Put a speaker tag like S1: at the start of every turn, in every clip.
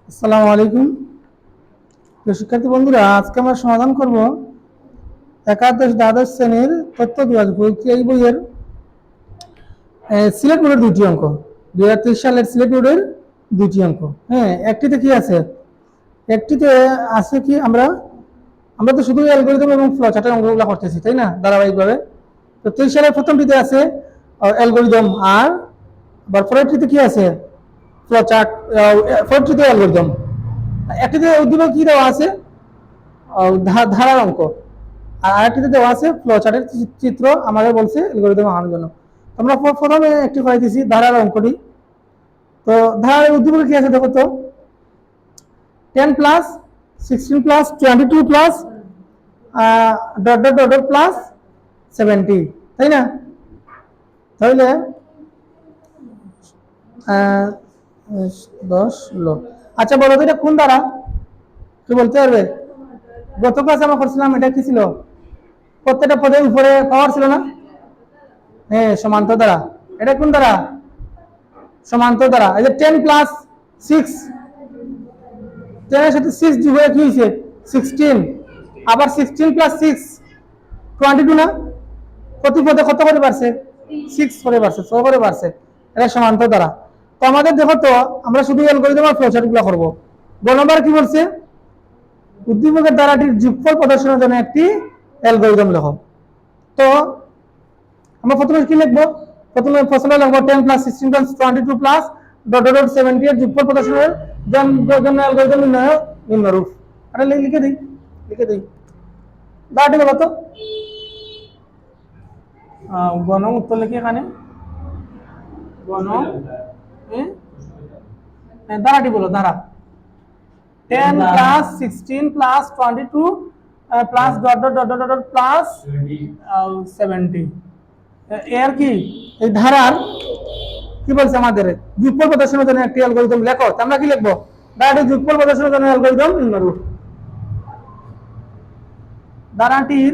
S1: আসসালামু আলাইকুম প্রিয় শিক্ষার্থী বন্ধুরা, আজকে আমরা সমাধান করব একাদশ দ্বাদশ শ্রেণীর তথ্য যোগাযোগ এই বইয়ের সিলেট বোর্ডের দুটি অঙ্ক 2023 সালের সিলেট বোর্ডের দুটি অঙ্ক। হ্যাঁ, একটিতে কি আছে? একটিতে আছে কি আমরা তো শুধু অ্যালগরিদম এবং ফ্লো চার্টের অঙ্কগুলো করতেছি, তাই না, ধারাবাহিকভাবে। তো 23 সালের প্রথমটিতে আছে অ্যালগরিদম, আর আবার পরেরটিতে কি আছে? Flow chart. পরেরটিতে অ্যালগরিদম। একটিতে উদ্দীপক কি দেওয়া আছে? ধারার অঙ্ক। আর আরেকটিতে দেওয়া আছে ফ্লো চার্টের চিত্র, আমাদের বলছে অ্যালগরিদম আঁকানোর জন্য। আমরা প্রথমে একটি করে দিয়েছি ধারার অঙ্কটি। তো ধারার উদ্দীপকে কি আছে দেখো তো, 10 plus 16 plus 22 plus dot dot dot dot plus 70, তাই না? তাহলে 10 লো। আচ্ছা বলো তো এটা কোন ধারা, কি বলতে পারবে? গত ক্লাসে আমরা করছিলাম, এটা কি ছিল? প্রত্যেকটা পদের উপরে পাওয়ার ছিল না? হ্যাঁ, সমান্তর দ্বারা। এটা কোন দ্বারা? সমান্তর দ্বারা। এই যে 10 প্লাস 6, 10 এর সাথে 6 যোগ হয়ে কি হয়েছে? 16। আবার 16 প্লাস 6 22 না? প্রতি পদে কত করে বাড়ছে? 6 করে বাড়ছে, 6 করে বাড়ছে। এটা সমান্তর দ্বারা। তো আমাদের দেখো তো, আমরা শুধু অ্যালগরিদম আর ফ্লোচার্টগুলো করব। গ নম্বর কি বলছে? উদ্দীপকের দ্বারাটির যোগফল প্রদর্শনের জন্য একটি অ্যালগরিদম লেখো। তো আমরা প্রথমে কি লিখবো? প্রথমে ফসলে লিখবো 10 plus 16 plus 22 plus dot dot 70 এর যোগফল প্রদর্শনের জন্য অ্যালগরিদম নিম্নরূপ। আরে লিখে দেই দাঁড়াটি বলো তো। গণ উত্তর লিখি এখানে। গণ দাঁড়াটি বলো, দাঁড়া। 10 plus 16 plus 22 plus dot dot dot dot dot plus 70 এর কি এই ধারার কি বলছে আমাদের? যোগফল প্রদর্শনের জন্য একটি অ্যালগরিদম লেখো। আমরা কি লিখবো? ধারাটির যোগফল প্রদর্শনের জন্য অ্যালগরিদম নিম্নরূপ। ধারাটির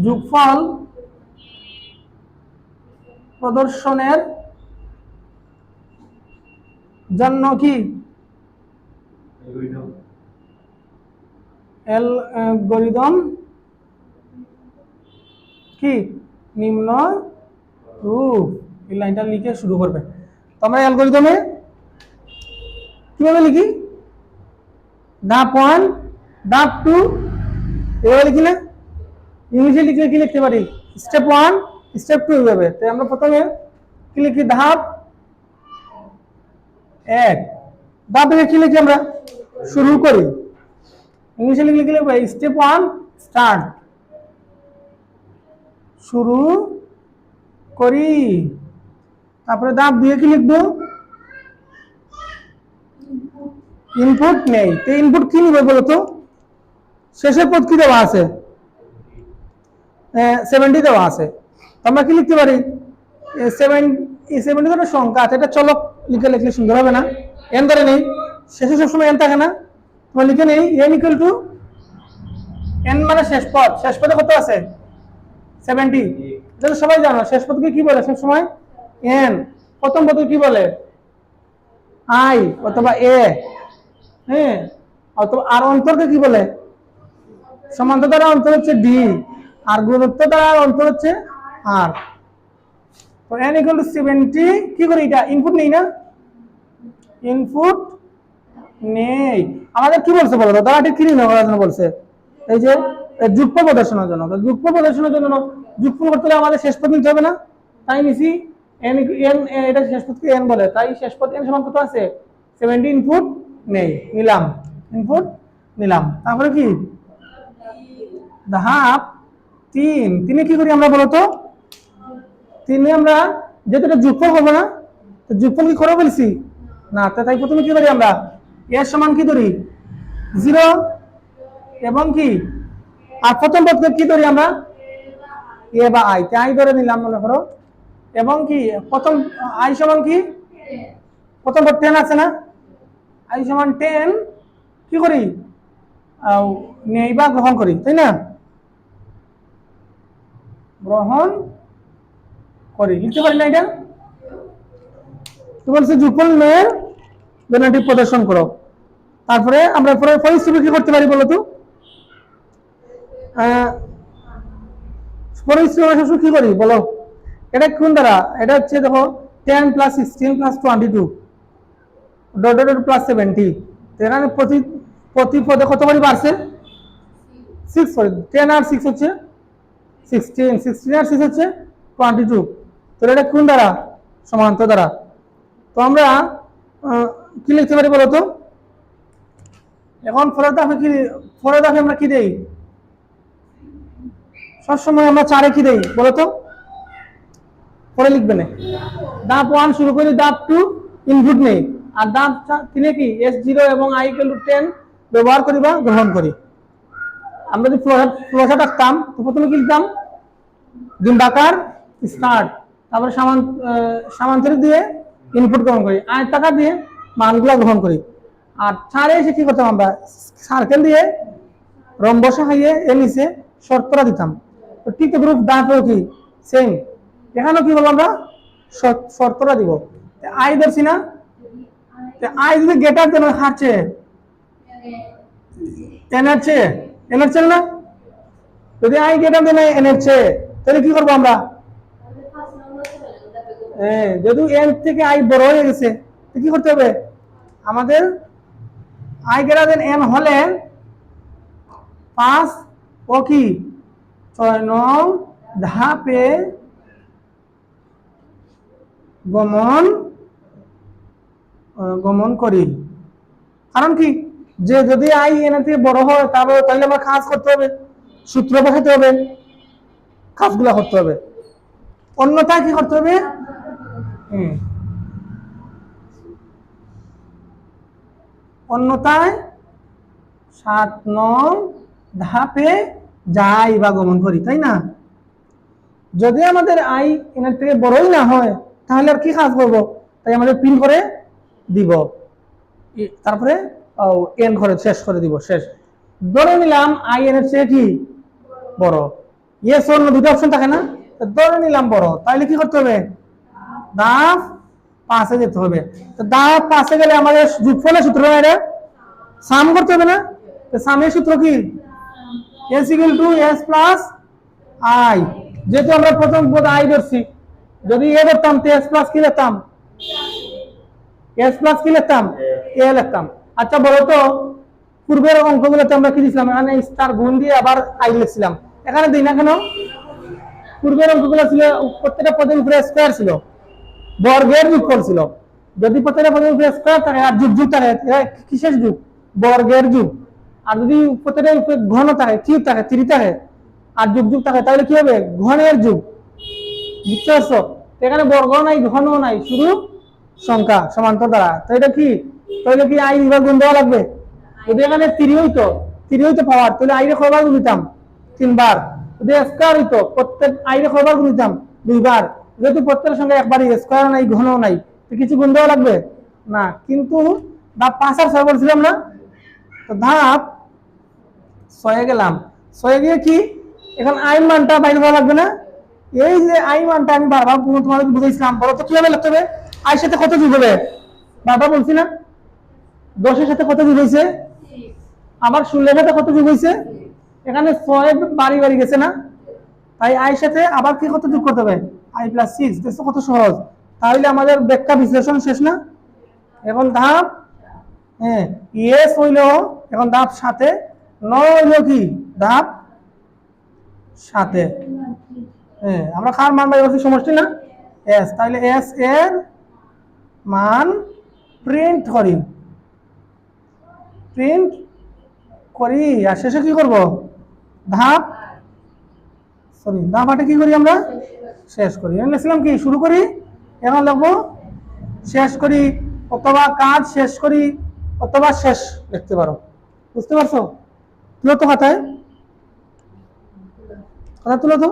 S1: যোগফল প্রদর্শনের জন্য কি অ্যালগরিদম কি নিম্ন রূপ। এই লাইনটা লিখে শুরু করবে। তো আমরা অ্যালগরিদমে কিভাবে লিখি? ধাপ 1, ধাপ 2 এভাবে লিখি না? ইংলিশে লিখলে কি লিখতে পারি? স্টেপ 1, স্টেপ 2 এভাবে। তো আমরা প্রথমে কি লিখি? ধাপ 1। ধাপ 1 কি লিখি আমরা? শুরু করি। ইংলিশে লিখলে কি লিখবো? স্টেপ 1 স্টার্ট, শুরু করি। তারপরে ধাপ 2 কি লিখবো? ইনপুট নেই। তো ইনপুট কি নিবে বলো তো? শেষের পদ কি দেওয়া আছে? 70 দেওয়া আছে। আমরা কি লিখতে পারি? 70 ধরনের সংখ্যা আছে, এটা চলক লিখলে সুন্দর হবে না? এন ধরে নেই, শেষে সবসময় এন থাকে না? তোমার লিখে নেই এন ইকুয়াল টু এন মানে শেষ পদ। শেষ পদে কত আছে? 70। এটা তো সবাই জানো। শেষ পদকে কি বলে সবসময়? এন। প্রথম পদকে কি বলে? আই অথবা এ। হ্যাঁ, অথবা আর অন্তরকে কি বলে? সমান্তর দ্বারা অন্তর হচ্ছে ডি, আর গুণোত্তর দ্বারা অন্তর হচ্ছে আর। তো n ইকুয়াল টু 70 কি করি? এটা ইনপুট নেই না? ইনপুট নেই। আমাদের কি বলছে বলো তো? ধারাটি কি নির্ণয় করার জন্য বলছে? এই যে যোগফল প্রদর্শনের জন্য। তো যোগফল প্রদর্শনের জন্য যোগফল করতে হলে আমাদের শেষ পদ নিতে হবে না? তাই নিছি n n, এটা শেষ পদকে n বলে, তাই শেষ পদ n সমান কত আছে? 70। ইনপুট নেই, নিলাম। ইনপুট নিলাম। তারপরে কি? ধাপ 3। তিনে কি করি আমরা বলো তো? তিনে আমরা যেহেতু এটা যোগফল করবো না, তো যোগফল কি করে বলছি না, তাই প্রথমে কি করি আমরা? এর সমান কি ধরি? 0 এবং কি আর প্রথম পদকে কি ধরি আমরা? এ বা আই। তাই ধরে নিলাম মনে করো। এবং কি প্রথম আই সমান কি? প্রথম পদ 10 আছে না? আই সমান 10 কি করি? নেই বা গ্রহণ করি, তাই না? গ্রহণ করি। লিখতে পারি না এটা? তো বলছে যোগফল নির্ণয়ের জন্য এটি প্রদর্শন করো। তারপরে আমরা পরিস্থিতি কি করতে পারি বলো তো? পরিস্থিতি আমরা সবসময় কি করি বলো? এটা কোন দ্বারা? এটা হচ্ছে দেখো 10 plus 16 plus 22 dot dot plus 70। এখানে প্রতি পদে কত করে বাড়ছে? 6 সরি 10 আর 6 হচ্ছে 16, 16 আর 6 হচ্ছে 22। তো এটা কোন দ্বারা? সমান্তর দ্বারা। তো আমরা কি লিখতে পারি বলো তো? এখন পরের ধাপে আমরা কি দেই? সবসময় আমরা 4 কি দেই বলো তো? পরে লিখবে না। ধাপ 1 শুরু করি, ধাপ 2 ইনপুট নেই, আর ধাপ 3 কি S0 এবং I = 10 ব্যবহার করি বা গ্রহণ করি। আমরা যদি ফ্লোচার্ট আঁকতাম তো প্রথমে কি লিখতাম? ডিম্বাকার স্টার্ট, তারপরে সামান্তরিক দিয়ে ইনপুট গ্রহণ করি, আয়তাকার দিয়ে মানগুলো গ্রহণ করি, আর 4 এসে কি করতাম? আমরা সার্কেল দিয়ে রম্বস খাইয়ে এর নিচে শর্তরা দিতাম। তো ঠিক গ্রুপ ধাপেও কি সেম, এখানেও কি বলবো? আমরা শর্তরা দিব। আই ধরছি না, আই যদি গেটার দেন হারছে এনার চেয়ে না, যদি আই গেটার দেন এনের চেয়ে, তাহলে কি করবো আমরা? যদি এন থেকে আই বড় হয়ে গেছে তো কি করতে হবে আমাদের? আই গ্রেটার দেন এন হলে 5 ও কি 6 নং ধাপে গমন করি। কারণ কি, যে যদি আই এন থেকে বড় হয় তাহলে আমার কাজ করতে হবে, সূত্র বসাতে হবে, কাজগুলো করতে হবে। অন্যথায় কি করতে হবে? অন্যথায় 7 নং ধাপে যাই বা গমন করি, তাই না? যদি আমাদের আই এনের থেকে বড়ই না হয় তাহলে আর কি কাজ করব? তাই আমাদের পিন করে দিব, তারপরে এন করে শেষ করে দিব। শেষ ধরে নিলাম আই এনের চেয়ে কি বড়, ইয়েস অন্য দুটো অপশন থাকে না, ধরে নিলাম বড়, তাহলে কি করতে হবে? ধাপ 5-এ যেতে হবে। তো ধাপ 5-এ গেলে আমাদের যোগফলের সূত্র এটা সাম করতে হবে না? তো সামের সূত্র কি? S = S plus I। যেহেতু আমরা প্রথম পদ আই ধরছি, যদি এ ধরতাম তো S প্লাস কি লিখতাম? S প্লাস কি লিখতাম? এ লিখতাম। আচ্ছা বলো তো, পূর্বের অঙ্কগুলোতে আমরা কি দিছিলাম? এখানে স্টার গুণ দিয়ে আবার আই লিখছিলাম, এখানে দিই না কেন? পূর্বের অঙ্কগুলো ছিল প্রত্যেকটা পদের উপরে স্কয়ার ছিল, বর্গের যোগফল ছিল। যদি প্রত্যেকটা পদের উপরে স্কয়ার থাকে আর যোগ থাকে, কিসের যোগ? বর্গের যোগ। আর যদি প্রত্যেকটা উপরে ঘন থাকে, কিউব থাকে, ত্রি থাকে, আর যোগ থাকে, তাহলে কি হবে? ঘনের যোগ। বুঝতে পারছো? এখানে বর্গ নাই, ঘন নাই, শুধু সংখ্যা সমান্তর দ্বারা। তো এটা কি? তাহলে কি আই বিভাগ গুণ দেওয়া লাগবে? যদি এখানে 3 হইতো পাওয়ার, তাহলে আই রে কয়বার গুণ দিতাম? 3 বার। যদি স্কয়ার হইতো, প্রত্যেক আই রে কয়বার গুণ দিতাম? 2 বার। যেহেতু প্রত্যেকের সঙ্গে একবারই, স্কয়ার নাই, ঘন নাই, তো কিছু গুণ দেওয়া লাগবে না। কিন্তু ধাপ 5 আর 6 বলছিলাম না, তো ধাপ 6 গেলাম। 6 গিয়ে কি এখন আই মানটা বাইরে হওয়া লাগবে না? এই যে আই মানটা আমি বারবার তোমাদের বুঝাইছিলাম, বলো তো কিভাবে লিখতে হবে? আই সাথে কত যোগ হবে? বারবার বলছি না, 10-এর সাথে কত যোগ হয়েছে? আবার 16-এর সাথে কত যোগ হয়েছে? এখানে 6 বাড়ি গেছে না, তাই আই সাথে আবার কি কত যোগ করতে হবে? I + 6। দেখছো কত সহজ? তাহলে আমাদের ব্যাখ্যা বিশ্লেষণ শেষ না? এখন ধাপ ইয়েস হইল, এখন ধাপ 7-এ, 9 হইল কি ধাপ 7-এ। আমরা কার মান বাই করছি? সমষ্টি না, এস। তাহলে এস এর মান প্রিন্ট করি, আর শেষে কি করব? ধাপ 8-এ কি করি? আমরা শেষ করি। লিখলাম কি? শুরু করি, এখন লিখবো শেষ করি, অথবা কাজ শেষ করি, অথবা শেষ লিখতে পারো। বুঝতে পারছো? তুলো তো খাতায়, কথা তুলো তো।